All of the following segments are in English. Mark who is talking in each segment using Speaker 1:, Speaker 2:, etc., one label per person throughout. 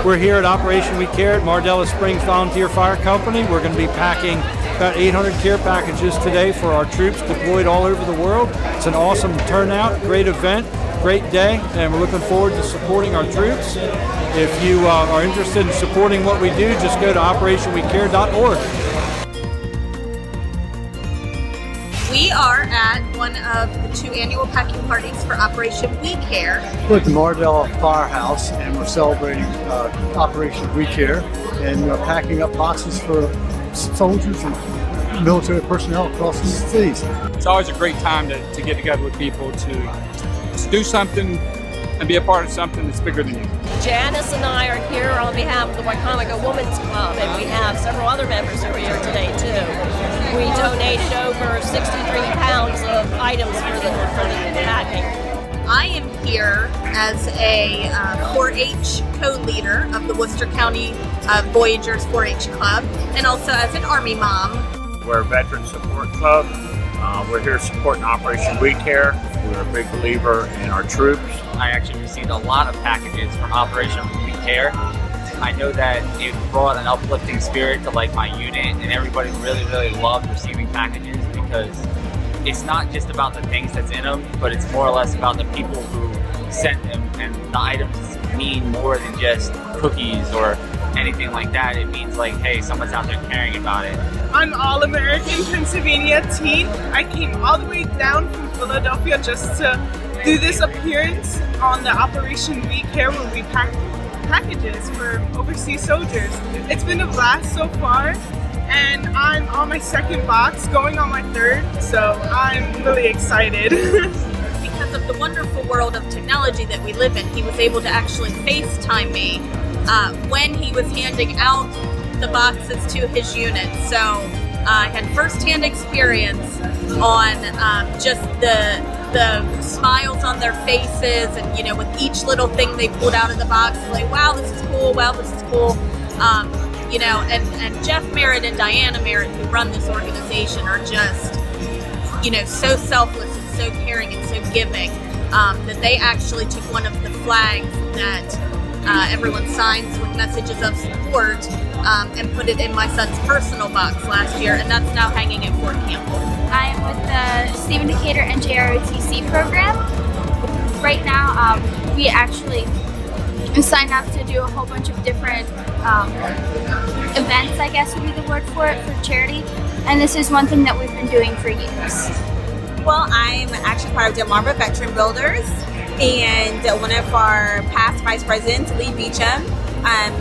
Speaker 1: We're here at Operation We Care at Mardella Springs Volunteer Fire Company. We're going to be packing about 800 care packages today for our troops deployed all over the world. It's an awesome turnout, great event, great day, and we're looking forward to supporting our troops. If you are interested in supporting what we do, just go to operationwecare.org.
Speaker 2: We are at one of the 2 annual packing parties for Operation We Care.
Speaker 3: We're at the Mardella Firehouse and we're celebrating Operation We Care, and we're packing up boxes for soldiers and military personnel across the cities.
Speaker 4: It's always a great time to get together with people to do something and be a part of something that's bigger than you.
Speaker 5: Janice and I are here on behalf of the Wicomico Women's Club, and we have several other members who are here today too. We donated over 63 pounds of items for the packing.
Speaker 2: I am here as a 4-H co-leader of the Worcester County Voyagers 4-H Club, and also as an Army mom.
Speaker 6: We're a veteran support club. We're here supporting Operation We Care. We're a big believer in our troops.
Speaker 7: I actually received a lot of packages from Operation We Care. I know that it brought an uplifting spirit to my unit, and everybody really loved receiving packages because it's not just about the things that's in them, but it's more or less about the people who sent them, and the items mean more than just cookies or anything like that. It means hey, someone's out there caring about it.
Speaker 8: I'm All-American Pennsylvania teen. I came all the way down from Philadelphia just to do this appearance on the Operation We Care when we pack packages for overseas soldiers. It's been a blast so far, and I'm on my 2nd box, going on my 3rd, so I'm really excited.
Speaker 2: Because of the wonderful world of technology that we live in, he was able to actually FaceTime me when he was handing out the boxes to his unit. So I had first-hand experience on just the smiles on their faces, and with each little thing they pulled out of the box, wow, this is cool, wow, this is cool. And Jeff Merritt and Diana Merritt, who run this organization, are just so selfless and so caring and so giving, that they actually took one of the flags that everyone signs with messages of support and put it in my son's personal box last year, and that's now hanging at Fort Campbell.
Speaker 9: I am with the Stephen Decatur NJROTC program. Right now, we actually signed up to do a whole bunch of different events, I guess would be the word for it, for charity, and this is one thing that we've been doing for years.
Speaker 10: Well, I'm actually part of Delmarva Veteran Builders, and one of our past vice presidents, Lee Beecham,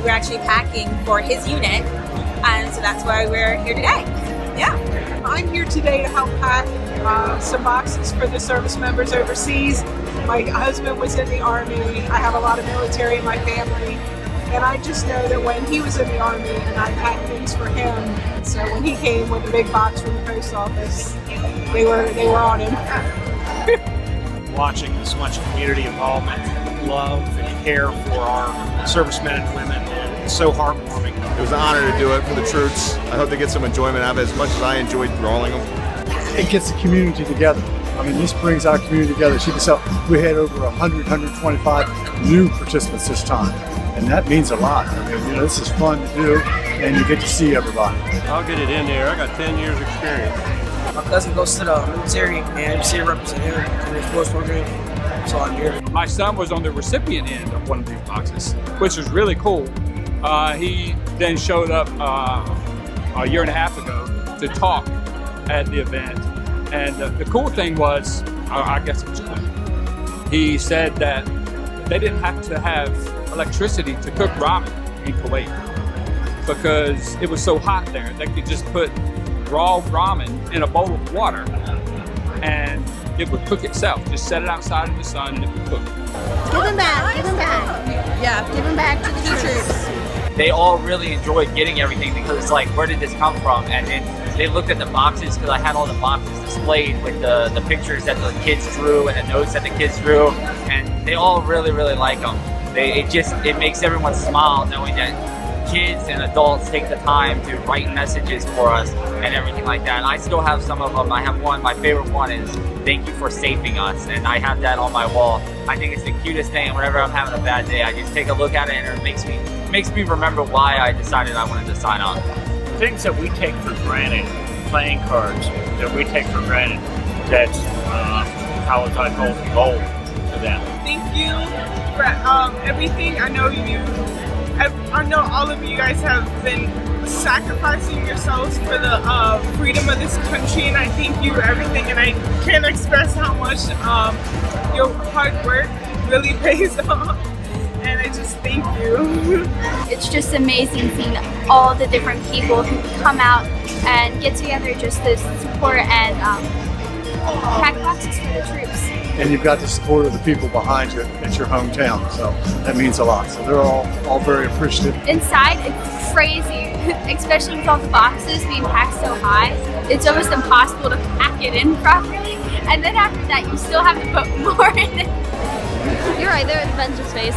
Speaker 10: we're actually packing for his unit, and so that's why we're here today. Yeah.
Speaker 8: I'm here today to help pack some boxes for the service members overseas. My husband was in the Army. I have a lot of military in my family, and I just know that when he was in the Army and I packed things for him, so when he came with a big box from the post office, they were on him.
Speaker 11: Watching this much community involvement, love, and care for our servicemen and women, it's so heartwarming.
Speaker 12: It was an honor to do it for the troops. I hope they get some enjoyment out of it as much as I enjoyed drawing them.
Speaker 3: It gets the community together. I mean, this brings our community together. See, so we had over 125 new participants this time, and that means a lot. I mean, this is fun to do, and you get to see everybody.
Speaker 1: I'll get it in there. I got 10 years experience.
Speaker 13: My cousin goes to the military, and I'm here representing him in the sports program, so I'm here.
Speaker 4: My son was on the recipient end of one of these boxes, which was really cool. He then showed up a year and a half ago to talk at the event, and the cool thing was, I guess it was cool, he said that they didn't have to have electricity to cook ramen in Kuwait because it was so hot there. They could just put raw ramen in a bowl of water and it would cook itself. Just set it outside in the sun and it would cook.
Speaker 14: Give them back, give them back. Yeah, give them back to the troops.
Speaker 7: They all really enjoyed getting everything because it's where did this come from? And then they looked at the boxes because I had all the boxes displayed with the pictures that the kids drew and the notes that the kids drew, and they all really like them. It makes everyone smile knowing that kids and adults take the time to write messages for us and everything like that. And I still have some of them. I have one, my favorite one is "Thank you for saving us," and I have that on my wall. I think it's the cutest thing. Whenever I'm having a bad day, I just take a look at it and it makes makes me remember why I decided I wanted to sign on.
Speaker 6: Things that we take for granted, playing cards that we take for granted, that's how was I told gold to them.
Speaker 8: Thank you for everything. I know all of you guys have been sacrificing yourselves for the freedom of this country, and I thank you for everything. And I can't express how much your hard work really pays off. And I just thank you.
Speaker 9: It's just amazing seeing all the different people who come out and get together just to support and pack boxes for the troops.
Speaker 3: And you've got the support of the people behind you at your hometown, so that means a lot. So they're all very appreciative.
Speaker 9: Inside, it's crazy, especially with all the boxes being packed so high. It's almost impossible to pack it in properly. And then after that, you still have to put more in it.
Speaker 5: You're right, they're at the vendor space.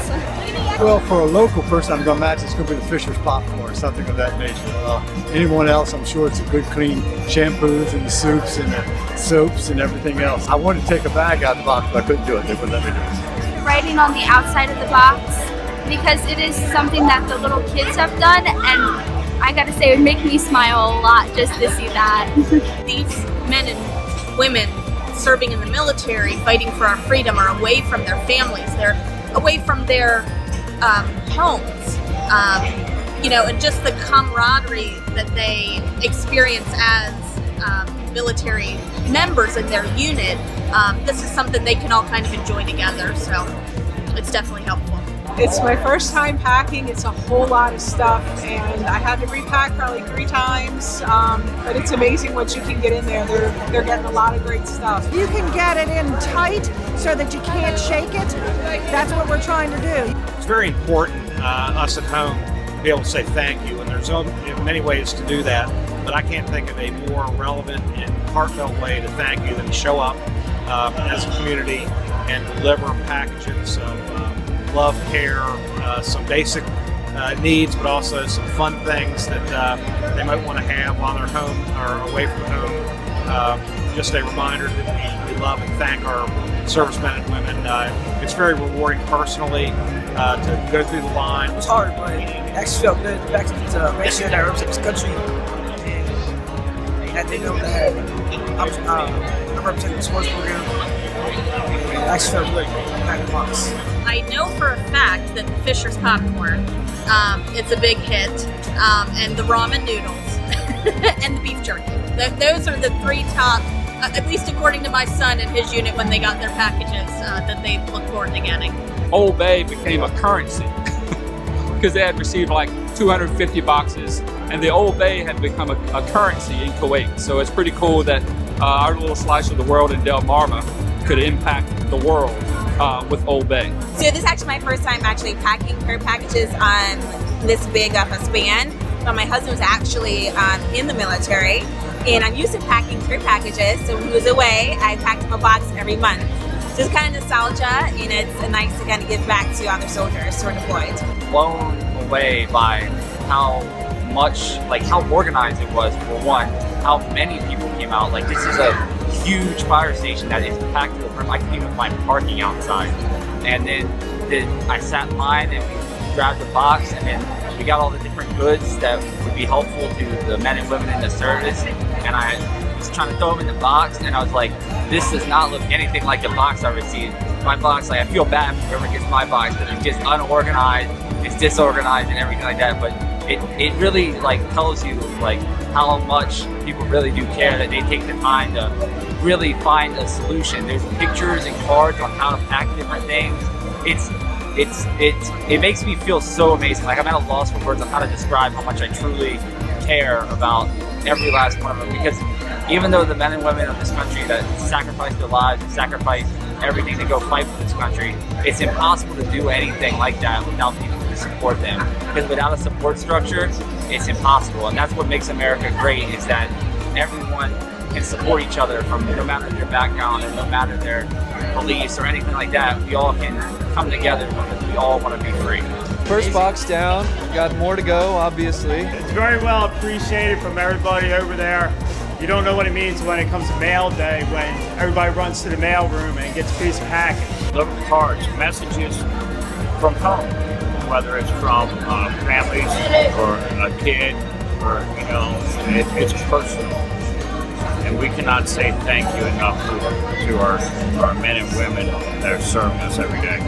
Speaker 3: Well, for a local person, I'm going to imagine it's going to be the Fisher's Popcorn or something of that nature. Anyone else, I'm sure it's a good clean shampoos and the soups and the soaps and everything else. I wanted to take a bag out of the box, but I couldn't do it. They wouldn't let me do it.
Speaker 9: Writing on the outside of the box, because it is something that the little kids have done, and I gotta say, it would make me smile a lot just to see that.
Speaker 2: These men and women serving in the military, fighting for our freedom, are away from their families. They're away from their homes, and just the camaraderie that they experience as military members in their unit. This is something they can all kind of enjoy together, so it's definitely helpful.
Speaker 15: It's my first time packing. It's a whole lot of stuff, and I had to repack probably 3 times, but it's amazing what you can get in there. They're getting a lot of great stuff.
Speaker 14: You can get it in tight so that you can't shake it. That's what we're trying to do.
Speaker 11: It's very important, us at home, to be able to say thank you, and there's many ways to do that, but I can't think of a more relevant and heartfelt way to thank you than to show up as a community and deliver packages of love, care, some basic needs, but also some fun things that they might want to have while they're home or away from home. Just a reminder that we love and thank our servicemen and women. It's very rewarding personally to go through the line.
Speaker 13: It was hard, but it actually felt good back to make sure that I represent this country and that they know that I'm representing the sports program. It actually felt good back in the box.
Speaker 2: I know for a fact that the Fisher's Popcorn is a big hit, and the ramen noodles and the beef jerky. Those are the 3 top, at least according to my son and his unit when they got their packages, that they look forward to getting.
Speaker 4: Old Bay became a currency because they had received like 250 boxes, and the Old Bay had become a currency in Kuwait. So it's pretty cool that our little slice of the world in Delmarva could impact the world with Old Bay.
Speaker 10: So this is actually my first time actually packing her packages on this big of a span. But my husband was actually in the military, and I'm used to packing her packages. So when he was away, I packed him a box every month. So it's kind of nostalgia, and it's nice to kind of give back to other soldiers who are deployed.
Speaker 7: Blown away by how much, how organized it was, for one, how many people came out. Like, this is a huge fire station that is packed to the brim. I couldn't even find parking outside. And then I sat in line and we grabbed the box, and then we got all the different goods that would be helpful to the men and women in the service. And I was trying to throw them in the box, and I was like, this does not look anything like the box I received. My box, I feel bad for whoever gets my box, because it's just unorganized, it's disorganized and everything like that. But it really tells you how much people really do care, that they take the time to really find a solution. There's pictures and cards on how to pack different things. It makes me feel so amazing. I'm at a loss for words on how to describe how much I truly care about every last one of them, because even though the men and women of this country that sacrifice their lives and sacrifice everything to go fight for this country, it's impossible to do anything like that without people to support them. Because without a support structure, it's impossible. And that's what makes America great, is that everyone can support each other from no matter their background and no matter their beliefs or anything like that. We all can come together because we all want to be free.
Speaker 16: First box down, we've got more to go, obviously.
Speaker 17: It's very well appreciated from everybody over there. You don't know what it means when it comes to mail day, when everybody runs to the mail room and gets a piece of package.
Speaker 6: Deliver cards, messages from home. whether it's from families or a kid, or it's personal. And we cannot say thank you enough to our men and women that are serving us every day.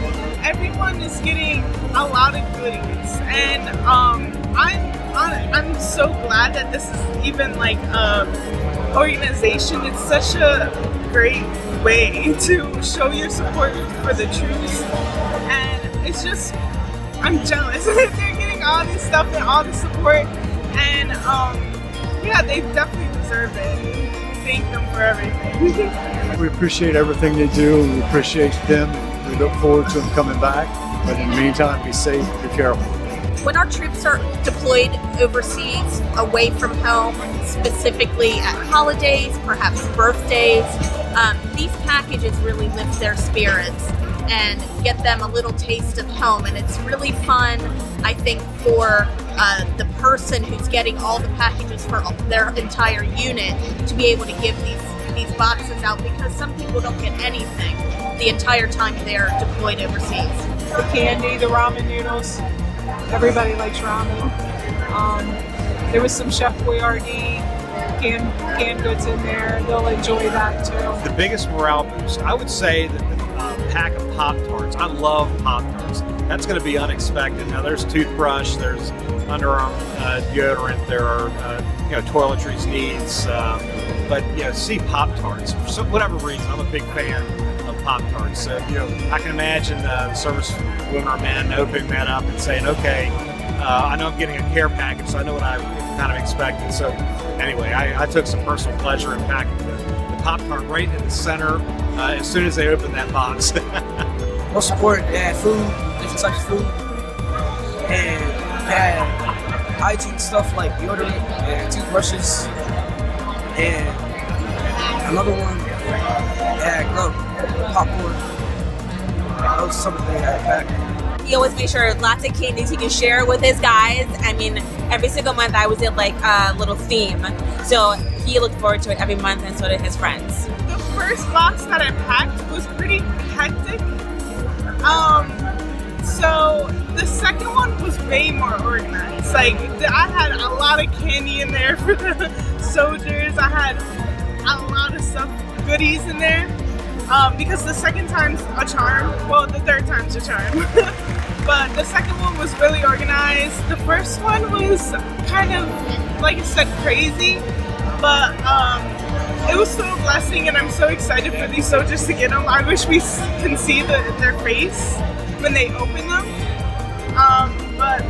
Speaker 8: Everyone is getting a lot of goodies, and I'm so glad that this is even like a organization. It's such a great way to show your support for the troops, and it's just, I'm jealous. They're getting all this stuff and all the support, and yeah, they definitely deserve it. Thank them for everything.
Speaker 3: We appreciate everything they do. We appreciate them. We look forward to them coming back. But in the meantime, be safe, be careful.
Speaker 2: When our troops are deployed overseas, away from home, specifically at holidays, perhaps birthdays, these packages really lift their spirits and get them a little taste of home. And it's really fun, I think, for the person who's getting all the packages for their entire unit to be able to give these boxes out, because some people don't get anything the entire time they're deployed overseas.
Speaker 15: The candy, the ramen noodles. Everybody likes ramen. There was some Chef Boyardee canned goods in there. They'll enjoy that too.
Speaker 11: The biggest morale boost, I would say that the pack of Pop-Tarts. I love Pop-Tarts. That's going to be unexpected. Now there's toothbrush, there's underarm deodorant, there are toiletries needs, but see Pop-Tarts for whatever reason. I'm a big fan of Pop-Tarts. So I can imagine the service women or men opening that up and saying, okay, I know I'm getting a care package, so I know what I'm kind of expecting. So anyway, I took some personal pleasure in packing the Pop-Tart right in the center as soon as they opened that box.
Speaker 13: Most support, they had food, different types of food, and they had hygiene stuff like deodorant and toothbrushes, and another one, they had popcorn. That was something they had packed.
Speaker 10: He always made sure lots of candies he can share with his guys. I mean, every single month I was in like a little theme. So he looked forward to it every month, and so did his friends.
Speaker 8: The first box that I packed was pretty hectic. So the second one was way more organized. Like, I had a lot of candy in there for the soldiers. I had a lot of stuff, goodies in there. Because the second time's a charm. Well, the third time's a charm. But the second one was really organized. The first one was kind of, like I said, crazy. But it was still a blessing, and I'm so excited for these soldiers to get them. I wish we can see their face when they open them. But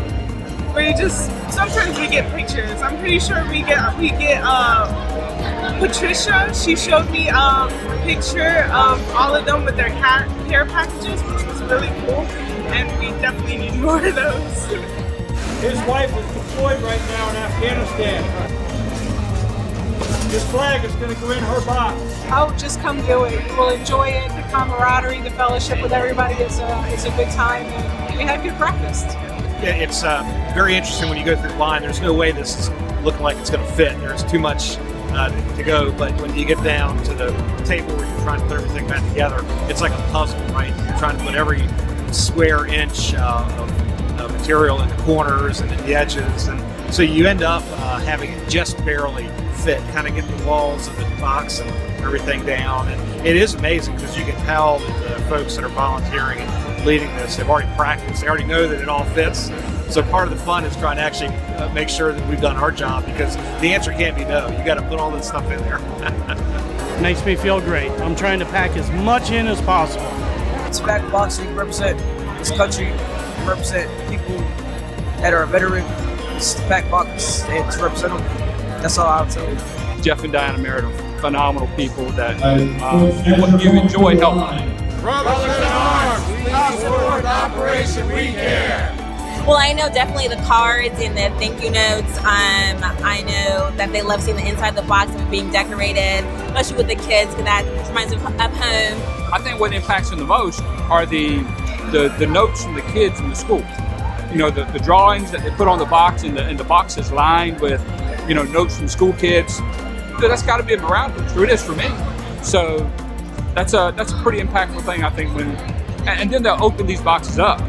Speaker 8: sometimes we get pictures. I'm pretty sure we get Patricia, she showed me a picture of all of them with their care packages, which was really cool, and we definitely need more of those.
Speaker 1: His wife is deployed right now in Afghanistan. This flag is going to go in her box.
Speaker 15: Oh, just come do it. You will enjoy it. The camaraderie, the fellowship with everybody is a good time. And we had good breakfast.
Speaker 11: Yeah, it's very interesting when you go through the line. There's no way this is looking like it's going to fit. There's too much to go, but when you get down to the table where you're trying to put everything back together, it's like a puzzle, right? You're trying to put every square inch of material in the corners and in the edges, and so you end up having it just barely fit, kind of get the walls of the box and everything down. And it is amazing because you can tell that the folks that are volunteering and leading this, they've already practiced, they already know that it all fits. So part of the fun is trying to actually make sure that we've done our job, because the answer can't be no. You got to put all this stuff in there.
Speaker 18: Makes me feel great. I'm trying to pack as much in as possible.
Speaker 13: It's pack boxing, represent this country, represent people that are a veteran. It's pack box and to represent them. That's all I'll tell you.
Speaker 4: Jeff and Diana Merritt are phenomenal people that you enjoy helping.
Speaker 19: Brothers in arms, we support Operation We Care.
Speaker 10: Well, I know definitely the cards and the thank you notes. I know that they love seeing the inside of the box and being decorated, especially with the kids, because that reminds them of home.
Speaker 4: I think what impacts them the most are the notes from the kids in the school. You know, the drawings that they put on the box, and the box is lined with, notes from school kids. That's got to be a morale booster. It is for me. So that's a pretty impactful thing, I think. And then they'll open these boxes up,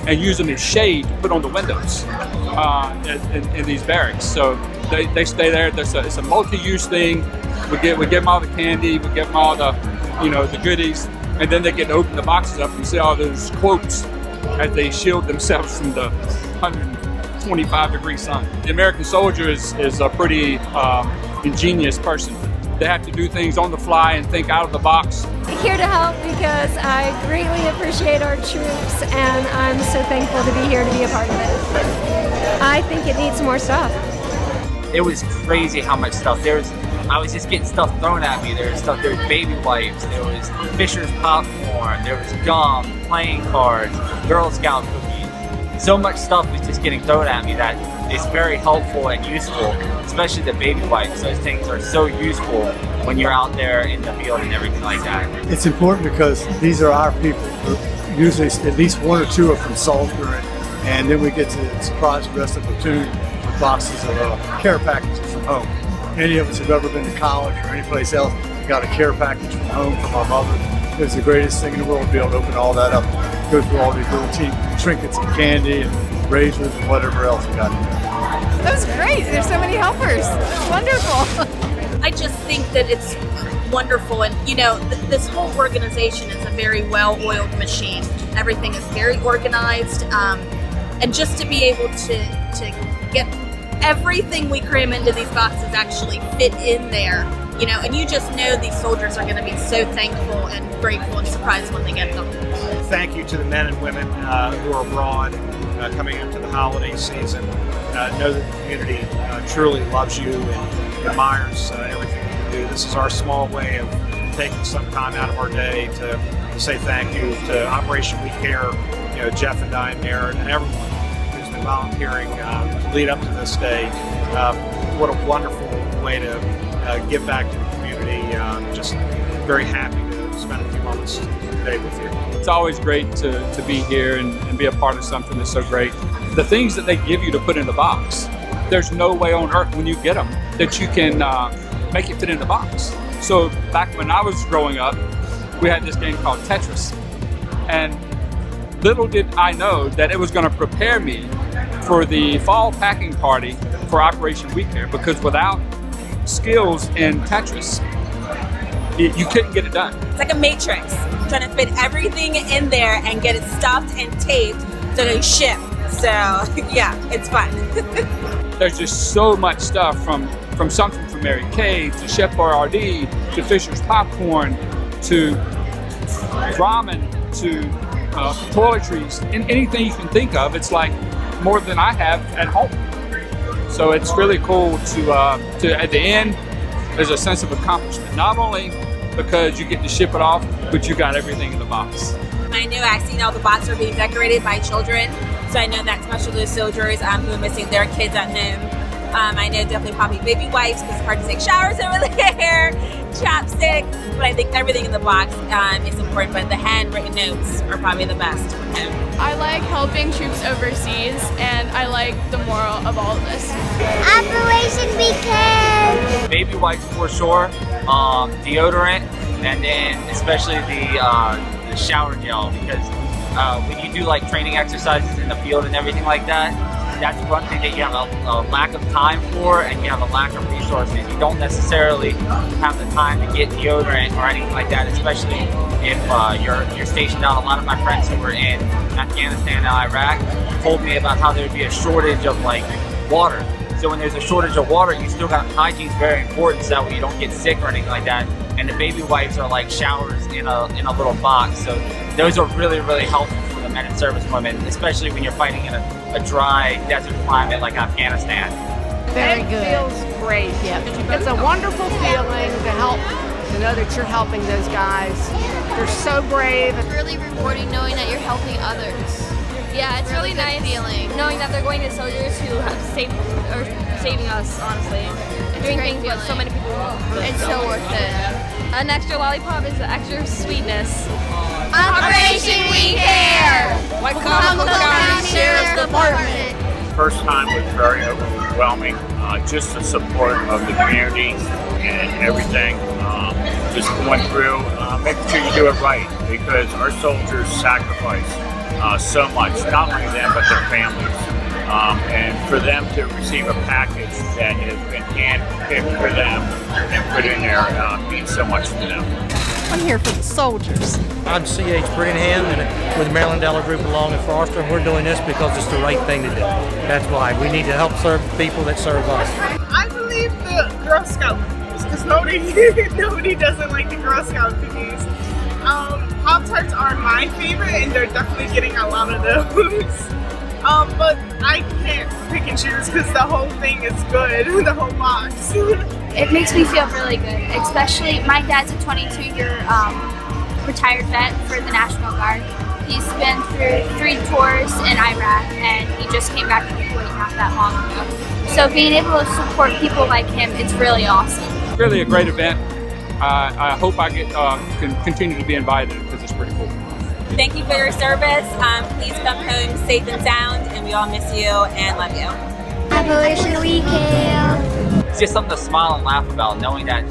Speaker 4: and use them as shade to put on the windows in these barracks. So they stay there. It's a multi-use thing. We give them all the candy, we give them all the, the goodies, and then they get to open the boxes up and see all those quotes as they shield themselves from the 125-degree sun. The American soldier is a pretty ingenious person. They have to do things on the fly and think out of the box.
Speaker 20: Here to help because I greatly appreciate our troops and I'm so thankful to be here to be a part of it. I think it needs more stuff.
Speaker 7: It was crazy how much stuff there was. I was just getting stuff thrown at me. There was baby wipes, there was Fisher's popcorn, there was gum, playing cards, Girl Scout cookies. So much stuff was just getting thrown at me that is very helpful and useful, especially the baby wipes. Those things are so useful when you're out there in the field and everything like that.
Speaker 3: It's important because these are our people. Usually at least one or two are from Salisbury, and then we get to surprise the rest of the platoon with boxes of care packages from home. Any of us who've ever been to college or any place else, we got a care package from home from our mother. It was the greatest thing in the world to be able to open all that up, go through all these little trinkets and candy and razors and whatever else we got in there.
Speaker 21: That was great. There's so many helpers. It's wonderful.
Speaker 2: I just think that it's wonderful, and this whole organization is a very well-oiled machine. Everything is very organized, and just to be able to get everything we cram into these boxes actually fit in there, and you just know these soldiers are going to be so thankful and grateful and surprised when they get them.
Speaker 11: Thank you to the men and women who are abroad coming into the holiday season. Know that the community truly loves you and admires everything you do. This is our small way of taking some time out of our day to say thank you to Operation We Care, Jeff and Diane Merritt and everyone who's been volunteering to lead up to this day. What a wonderful way to give back to the community. Just very happy to spend a few moments today with you.
Speaker 4: It's always great to be here and be a part of something that's so great. The things that they give you to put in the box, there's no way on earth when you get them that you can make it fit in the box. So back when I was growing up, we had this game called Tetris. And little did I know that it was going to prepare me for the fall packing party for Operation We Care, because without skills in Tetris, you couldn't get it done.
Speaker 10: It's like a matrix, trying to fit everything in there and get it stuffed and taped so they ship. So yeah, it's fun.
Speaker 4: There's just so much stuff from something from Mary Kay to Chef Boyardee to Fisher's popcorn to ramen to toiletries, and anything you can think of. It's like more than I have at home. So it's really cool to at the end, there's a sense of accomplishment. Not only because you get to ship it off, but you got everything in the box.
Speaker 10: I know actually all the boxes are being decorated by children, so I know that especially those soldiers who are missing their kids at home. I know definitely probably baby wipes because it's hard to take showers over there, chapstick, but I think everything in the box is important, but the handwritten notes are probably the best from him.
Speaker 22: I like helping troops overseas, and I like the moral of all of this.
Speaker 23: Operation We Care!
Speaker 7: Baby wipes for sure, deodorant, and then especially the shower gel, because when you do like training exercises in the field and everything like that, that's one thing that you have a lack of time for, and you have a lack of resources. You don't necessarily have the time to get deodorant or anything like that, especially if you're stationed out. A lot of my friends who were in Afghanistan and Iraq told me about how there would be a shortage of like water. So when there's a shortage of water, you still got hygiene is very important, so that way you don't get sick or anything like that. And the baby wipes are like showers in a little box. So those are really, really helpful for the men and service women, especially when you're fighting in a dry desert climate like Afghanistan.
Speaker 24: Very good. It feels great. Yeah. It's a wonderful feeling to help, to know that you're helping those guys. They're so brave.
Speaker 23: It's really rewarding knowing that you're helping others.
Speaker 22: Yeah, it's really nice
Speaker 23: feeling
Speaker 22: knowing that they're going to soldiers who have saving us, honestly. And doing things with so many people.
Speaker 23: It's so worth it.
Speaker 22: An extra lollipop is an extra sweetness.
Speaker 23: Operation We Care! Wycomico County Sheriff's Department.
Speaker 6: First time was very overwhelming. Just the support of the community and everything. Just going through, making sure you do it right, because our soldiers sacrifice so much, not only them, but their families. And for them to receive a package that has been hand-picked for them and put in there means so much to them.
Speaker 5: I'm here for the soldiers.
Speaker 9: I'm C.H. Brittingham and with Maryland Della Group along in Foster, and we're doing this because it's the right thing to do. That's why we need to help serve the people that serve us.
Speaker 8: I believe the Girl Scout cookies, because nobody doesn't like the Girl Scout cookies. Pop-Tarts are my favorite, and they're definitely getting a lot of those. But I can't pick and choose because the whole thing is good, the whole box.
Speaker 22: It makes me feel really good, especially my dad's a 22-year retired vet for the National Guard. He's been through 3 tours in Iraq, and he just came back to Kuwait not that long ago. So being able to support people like him, it's really awesome.
Speaker 4: Really a great event. I hope I can continue to be invited because it's pretty cool.
Speaker 10: Thank you for your service. Please come home safe and sound, and we all miss you and love you.
Speaker 23: Operation Weekend.
Speaker 7: It's just something to smile and laugh about, knowing that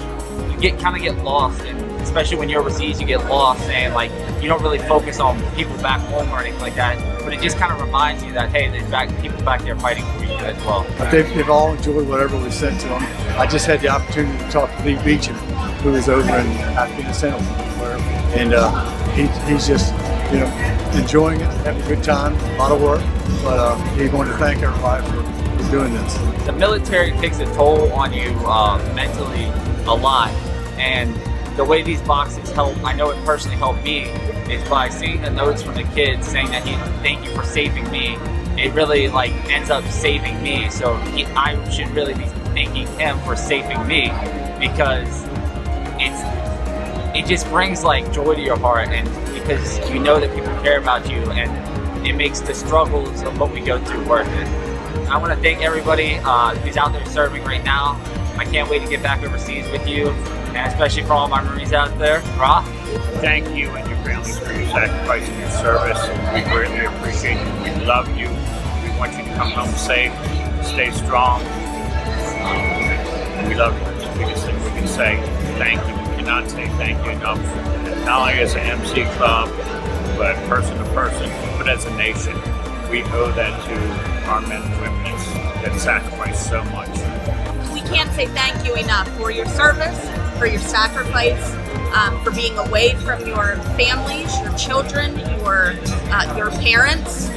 Speaker 7: you kind of get lost, and especially when you're overseas, you get lost, and like you don't really focus on people back home or anything like that. But it just kind of reminds you that hey, there's people back there fighting for you as well.
Speaker 3: They've all enjoyed whatever we sent to them. I just had the opportunity to talk to Lee Beecham, who is over in Afghanistan, and he's just enjoying it, having a good time, a lot of work. But he wanted to thank everybody for doing this.
Speaker 7: The military takes a toll on you mentally a lot, and the way these boxes help, I know it personally helped me, is by seeing the notes from the kids saying that thank you for saving me. It really ends up saving me, so I should really be thanking him for saving me, because it just brings joy to your heart, and because you know that people care about you, and it makes the struggles of what we go through worth it. I want to thank everybody who's out there serving right now. I can't wait to get back overseas with you, and especially for all my Marines out there. Ra?
Speaker 6: Thank you and your families for your sacrifice and your service. We greatly appreciate you. We love you. We want you to come home safe, stay strong. We love you. That's the biggest thing we can say. Thank you. We cannot say thank you enough. Not only as an MC club, but person to person, but as a nation. We owe that to our men and women that sacrifice so much.
Speaker 2: We can't say thank you enough for your service, for your sacrifice, for being away from your families, your children, your parents,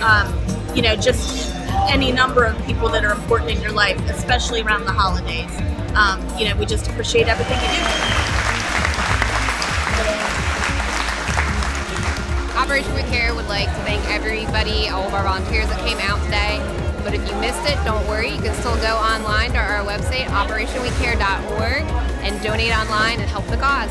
Speaker 2: just any number of people that are important in your life, especially around the holidays. We just appreciate everything you do.
Speaker 23: Operation We Care would like to thank everybody, all of our volunteers that came out today. But if you missed it, don't worry. You can still go online to our website, operationwecare.org, and donate online and help the cause.